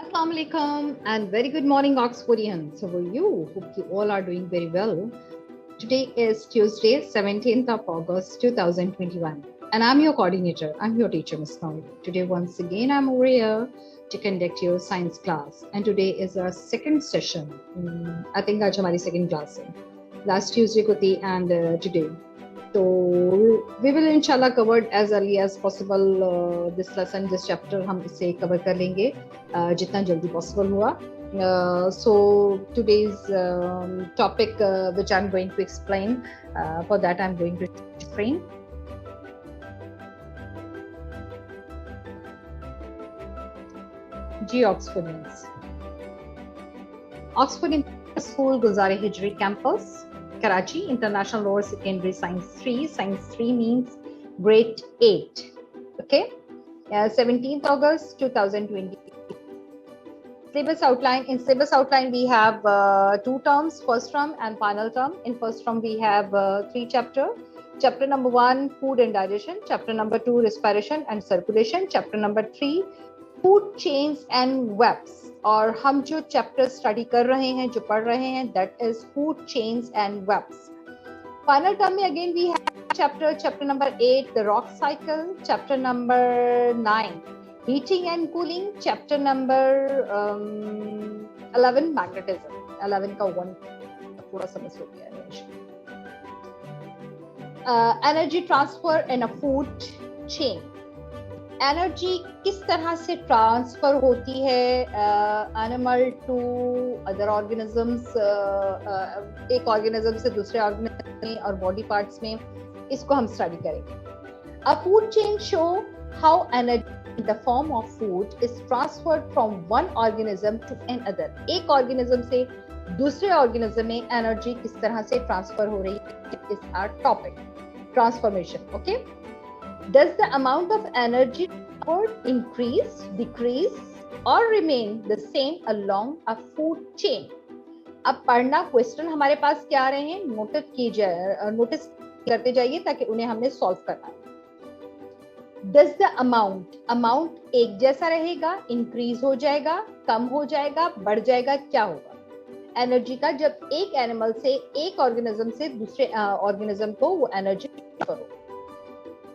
Assalamu alaikum and very good morning, Oxfordians. How are you? Hope you all are doing very well. Today is Tuesday, 17th of August 2021, and I'm your coordinator. I'm your teacher, Ms. Nauri. Today, once again, I'm over here to conduct your science class, and today is our second session. I think that's our second class. Last Tuesday ko thi and today. So we will inshallah covered as early as possible this lesson, this chapter हम इसे cover कर लेंगे जितना जल्दी possible हुआ. So today's topic which I'm going to explain, for that I'm going to explain. Ji Oxfordians. Oxford School Guzari Hijri campus, Karachi, International Lower Secondary Science 3. Science 3 means grade 8. Okay. 17th August 2020. Syllabus outline. In syllabus outline, we have two terms, first term and final term. In first term, we have three chapters. Chapter number 1, food and digestion. Chapter number 2, respiration and circulation. Chapter number 3, food chains and webs. और हम जो chapter study कर रहे हैं, जो पढ़ रहे हैं, that is food chains and webs. Final term में again we have chapter number 8 the rock cycle, chapter number 9 heating and cooling, chapter number 11 magnetism. 11 का 1 थोड़ा सा मिस हो गया है. Energy transfer in a food chain. Energy किस तरह से ट्रांसफर होती है एनिमल टू अदर ऑर्गेनिजम्स, एक ऑर्गेनिज्म से दूसरे ऑर्गेनिज्म में और बॉडी पार्ट्स में, इसको हम स्टडी करेंगे. A food chain show how energy in the form of food is transferred from one organism to another. एक ऑर्गेनिज्म से दूसरे ऑर्गेनिज्म में एनर्जी किस तरह से ट्रांसफर हो रही है is our topic, transformation. Okay. Does the amount of energy increase, decrease, or remain the same along a food chain? अब पढ़ना क्वेश्चन हमारे पास क्या आ रहे हैं, नोटिस करते जाइए ताकि उन्हें हमने सॉल्व करना है. Does the amount एक जैसा रहेगा, इंक्रीज हो जाएगा, कम हो जाएगा, बढ़ जाएगा, क्या होगा एनर्जी का जब एक एनिमल से, एक ऑर्गेनिज्म से दूसरे ऑर्गेनिज्म को वो एनर्जी करो.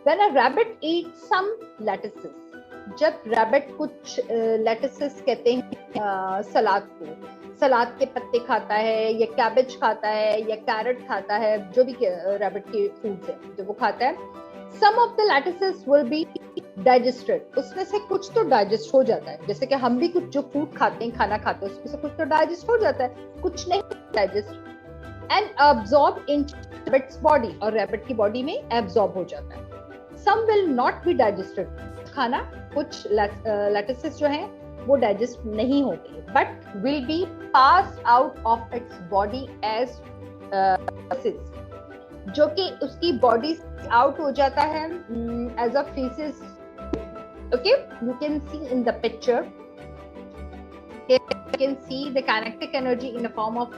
When a rabbit eats some lettuces, जब रैबिट कुछ लेटसेस कहते हैं सलाद को, सलाद के पत्ते खाता है या कैबेज खाता है या कैरेट खाता है, जो भी रैबिट के फूड्स है जो वो खाता है, some of the lettuces will be digested. उसमें से कुछ तो डाइजेस्ट हो जाता है, जैसे कि हम भी कुछ जो फूड खाते हैं, खाना खाते हैं, उसमें से कुछ तो डाइजेस्ट हो जाता है, कुछ नहीं digest, and absorbed in rabbit's body, और रैबिट की बॉडी में एब्जॉर्ब हो जाता है. Some will not be digested. खाना कुछ lettuces जो हैं वो डाइजेस्ट नहीं होते, but will be passed out of its body as जो कि उसकी बॉडी से आउट हो जाता है as a feces. Okay, you can see in the picture. You can see the kinetic energy in the form of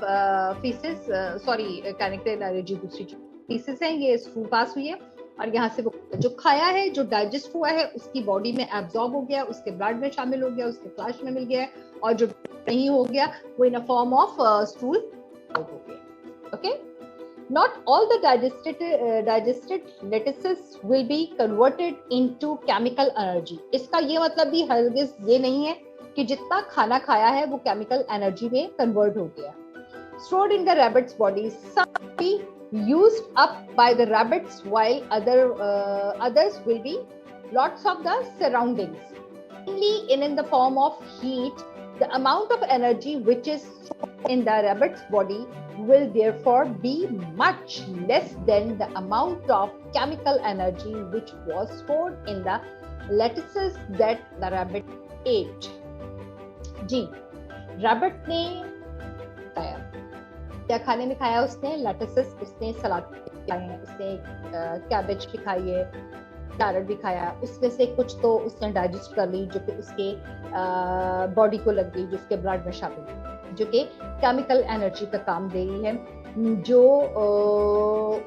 feces. Kinetic energy दूसरी feces हैं, ये स्टूल पास हुई है और यहाँ से वो जो खाया है, जो डाइजेस्ट हुआ है, उसकी बॉडी में एब्जॉर्ब हो गया, उसके ब्लड में शामिल हो गया, उसके फ्लैश में मिल गया, और जो नहीं हो गया वो in a form of stool हो गया. Okay. Not all the digested lettuces will be converted into chemical energy. इसका ये मतलब भी हरगिज ये नहीं है कि जितना खाना खाया है वो केमिकल एनर्जी में कन्वर्ट हो गया. Stored in the rabbits body, some be used up by the rabbits while others will be lots of the surroundings, mainly in the form of heat. The amount of energy which is in the rabbit's body will therefore be much less than the amount of chemical energy which was stored in the lettuces that the rabbit ate. जी, rabbit ने खाया, क्या खाने में खाया उसने, लेटसेस, उसने सलाद खाए हैं, उसने कैबेज भी खाई है, कैरेट भी खाया, उसमें से कुछ तो उसने डाइजेस्ट कर ली जो कि उसके बॉडी को लग गई, जो उसके ब्लड में शामिल है, जो कि केमिकल एनर्जी का काम दे रही है, जो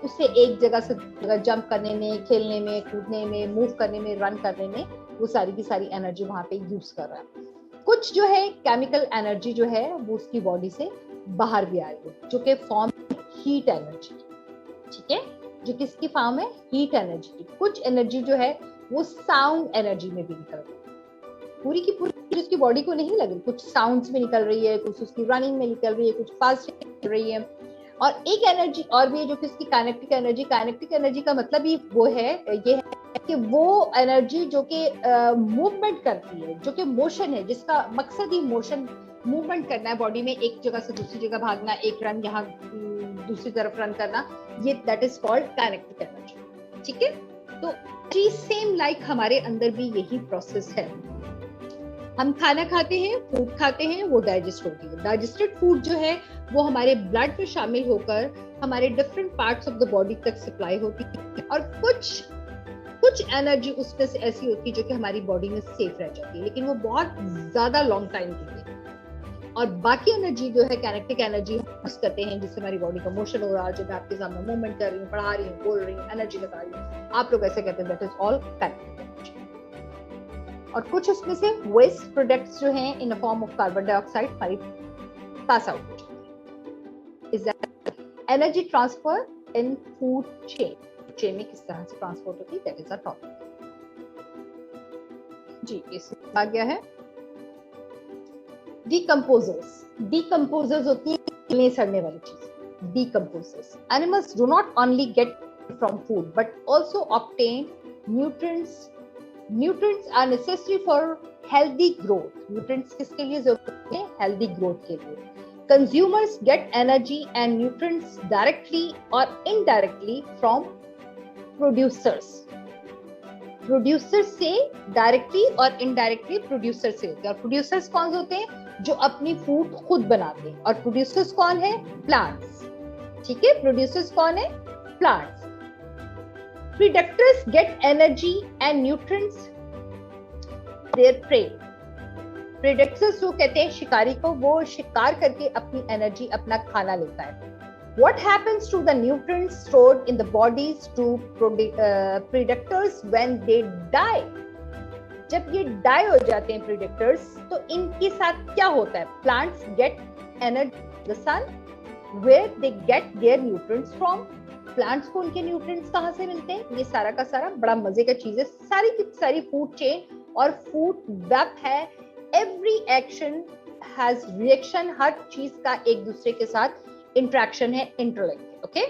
उसे एक जगह से जंप करने में, खेलने में, कूदने में, मूव करने में, रन करने में, वो सारी की सारी एनर्जी वहां पे यूज कर रहा है. कुछ जो है केमिकल एनर्जी जो है वो उसकी बॉडी से बाहर भी आ रही है, जो कि फॉर्म हीट एनर्जी, ठीक है, जो किसकी फॉर्म है, हीट एनर्जी की। कुछ एनर्जी जो है वो साउंड एनर्जी में भी निकल रही है, पूरी की पूरी उसकी बॉडी को नहीं लग रही, कुछ साउंड्स में निकल रही है, कुछ उसकी रनिंग में निकल रही है, कुछ फास्ट निकल रही है। और एक एनर्जी और भी है जो कि उसकी काइनेटिक एनर्जी। काइनेटिक एनर्जी का मतलब ही वो है, ये है कि वो एनर्जी जो कि मूवमेंट करती है, जो कि मोशन है, जिसका मकसद ही मोशन, मूवमेंट करना है बॉडी में, एक जगह से दूसरी जगह भागना, एक रन यहाँ दूसरी तरफ रन करना, ये that is called kinetic energy, ठीक है। तो जी सेम लाइक हमारे अंदर भी यही प्रोसेस है। हम खाना खाते हैं, फूड खाते हैं, वो डाइजेस्ट होती है। डाइजेस्टेड फूड जो है वो हमारे ब्लड में शामिल होकर हमारे different parts of the body तक सप्लाई होती है, और कुछ एनर्जी उसमें से ऐसी होती है जो कि हमारी बॉडी में सेफ रह जाती है, लेकिन वो बहुत ज्यादा लॉन्ग टाइम के लिए। और बाकी एनर्जी जो है काइनेटिक एनर्जी यूज करते हैं, जिससे हमारी बॉडी का मोशन हो रहा है, जो मैं आपके सामने मूवमेंट कर रही हूँ, पढ़ा रही हूँ, बोल रही हूँ, एनर्जी लगा रही हूँ, आप लोग ऐसे कहते हैं, that is all kinetic energy. और कुछ उसमें से वेस्ट प्रोडक्ट्स जो हैं in form of carbon dioxide हमारी पास आउट हो जाती है। Is that energy transfer in food chain में किस तरह से ट्रांसपोर्ट होती है, दैट इज अ टॉपिक। जी इसमें आ गया है डीकंपोजर्स होती है गलने सड़ने वाली चीज। Decomposers animals do not only get from food but also obtain nutrients are necessary for healthy growth. Nutrients किसके लिए जरूरी है, हेल्दी ग्रोथ के लिए। Consumers get energy and nutrients directly और इनडायरेक्टली फ्रॉम प्रोड्यूसर्स। प्रोड्यूसर से डायरेक्टली और indirectly producer से होते हैं। और प्रोड्यूसर्स कौन होते हैं, जो अपनी फूड खुद बनाते हैं। और प्रोड्यूसर्स कौन है, प्लांट्स, ठीक है। प्रोड्यूसर्स कौन है, plants. Predators gate energy and nutrients there pray. Predators जो कहते हैं शिकारी को, वो शिकार करके अपनी एनर्जी, अपना खाना लेता है। What happens to the nutrients stored in the bodies to predators when they die? जब ये die हो जाते हैं predators, तो इनके साथ क्या होता है? Plants get energy from the sun, where they get their nutrients from. Plants को उनके nutrients कहाँ से मिलते हैं? ये सारा का सारा बड़ा मजे का चीज है। सारी की सारी food chain और food web है। Every action has reaction, हर चीज का एक दूसरे के साथ इंट्रैक्शन है, interlink, okay.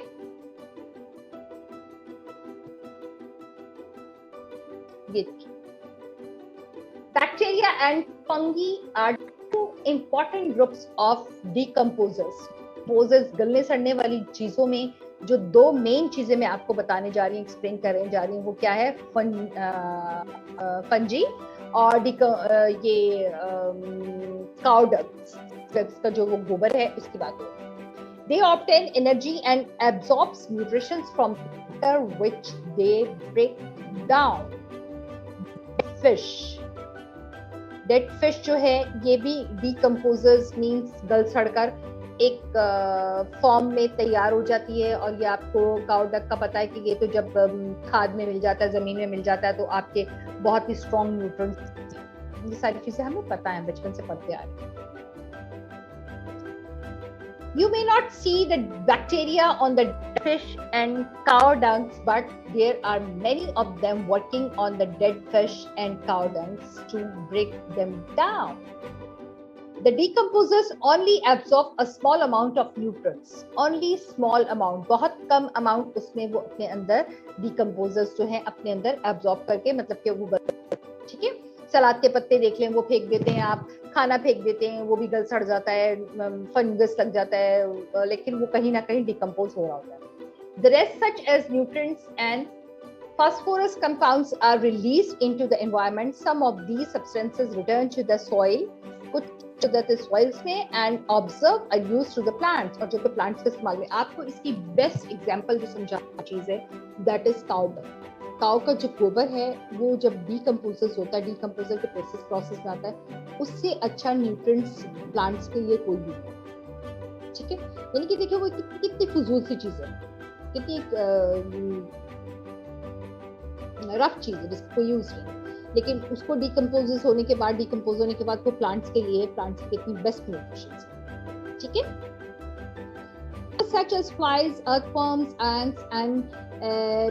Bacteria and fungi are two important groups of decomposers. Composers गलने सड़ने वाली चीजों में जो दो मेन चीजें मैं आपको बताने जा रही हूँ, एक्सप्लेन करने जा रही हूँ, वो क्या है, फंजी और ये काउ डंग का जो वो गोबर है उसकी बात हो। They obtain energy and absorbs nutrition from water which they break down. Fish. Dead fish जो है ये भी decomposers means गल सड़कर एक फॉर्म में तैयार हो जाती है। और ये आपको काउ डक का पता है कि ये तो जब खाद में मिल जाता है, जमीन में मिल जाता है, तो आपके बहुत ही स्ट्रॉन्ग न्यूट्रिएंट्स, ये सारी चीजें हमें पता है, बचपन से पढ़ते आ रहे हैं। You may not see the bacteria on the fish and cow dungs, but there are many of them working on the dead fish and cow dungs to break them down. The decomposers only absorb a small amount of nutrients, only small amount, बहुत कम amount उसमें वो अपने अंदर decomposers जो हैं अपने अंदर absorb करके, मतलब कि वो, ठीक है। सलाद के पत्ते देख लें, वो फेंक देते हैं, आप खाना फेंक देते हैं, वो भी गल सड़ जाता है, फंगस लग जाता है, लेकिन वो कहीं ना कहीं डिकम्पोज हो रहा होता है। The rest such as nutrients and phosphorus compounds are released into the environment. Some of these substances return to the soil, कुछ to the soils में, and observe are used to the plants, और जो कि plants के इस्तेमाल में। आपको इसकी बेस्ट एग्जांपल जो समझाने चीज है, that is cow dung. काऊ का जो गोबर है वो जब डीकंपोजर होता है, डीकंपोजर के प्रोसेस में आता है, उससे अच्छा न्यूट्रिएंट्स प्लांट्स के लिए कोई भी नहीं, ठीक है। यानी कि देखिए वो कितनी फजूल सी चीज है, कितनी रफ चीज है जिसको यूज नहीं। लेकिन उसको डिकम्पोज होने के बाद वो प्लांट्स के लिए प्लांट्स की कितनी बेस्ट न्यूट्रिशन है, ठीक है। Such as flies, earthworms, ants, and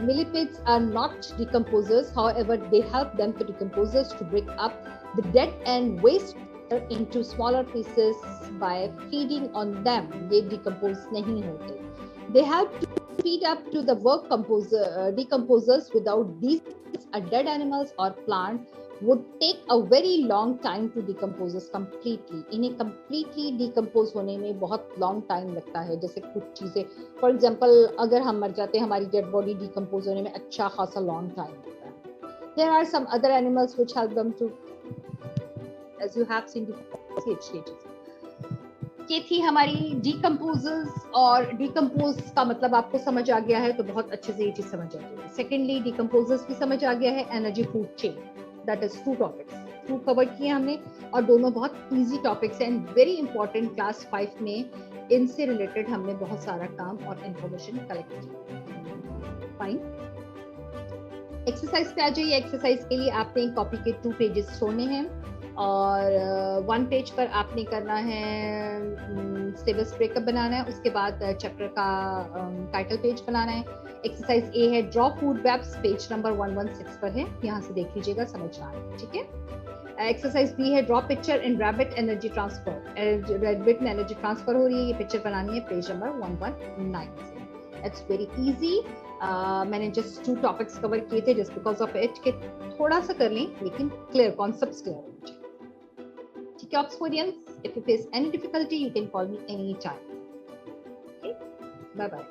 millipedes are not decomposers. However, they help them to decomposers to break up the dead and waste into smaller pieces by feeding on them. They decompose nahi hote. They help to feed up to the decomposers. Without these, dead animals or plant would take a very long time to decompose completely. इन्हें completely decompose होने में बहुत long time लगता है। जैसे कुछ चीजें, for example, अगर हम मर जाते हैं, हमारी dead body decompose होने में अच्छा खासा long time लगता है। There are some other animals which help them to, as you have seen before, ये थी हमारी decomposers। और decompose का मतलब आपको समझ आ गया है तो बहुत अच्छे से ये चीज समझ आ जाएगी। Secondly, decomposers भी समझ आ गया है। Energy food chain, that is 2 topics, 2 cover किए हमने, और दोनों बहुत easy topics हैं and very important। क्लास 5 में इनसे रिलेटेड हमने बहुत सारा काम और इंफॉर्मेशन कलेक्ट किया। फाइन, एक्सरसाइज पे आ जाइए। एक्सरसाइज के लिए आपने कॉपी के 2 पेजेस छोड़ने हैं और 1 पेज पर आपने करना है सिलेबस ब्रेकअप बनाना है। उसके बाद चैप्टर का टाइटल पेज बनाना है। एक्सरसाइज ए है draw food webs, page number 116 पर है, यहाँ से देख लीजिएगा, समझ आ रहा है, ठीक है। एक्सरसाइज बी है draw picture in rabbit energy transfer. Rabbit में एनर्जी ट्रांसफर हो रही है, ये पिक्चर बनानी है, पेज नंबर 119 से। It's very easy. मैंने जस्ट 2 टॉपिक्स कवर किए थे जस्ट बिकॉज ऑफ इट कि थोड़ा सा कर लें लेकिन क्लियर कॉन्सेप्ट्स क्लियर हो जाए, ठीक है ऑक्सफोर्डियंस। If you face any difficulty, you can call me anytime. Okay, bye bye.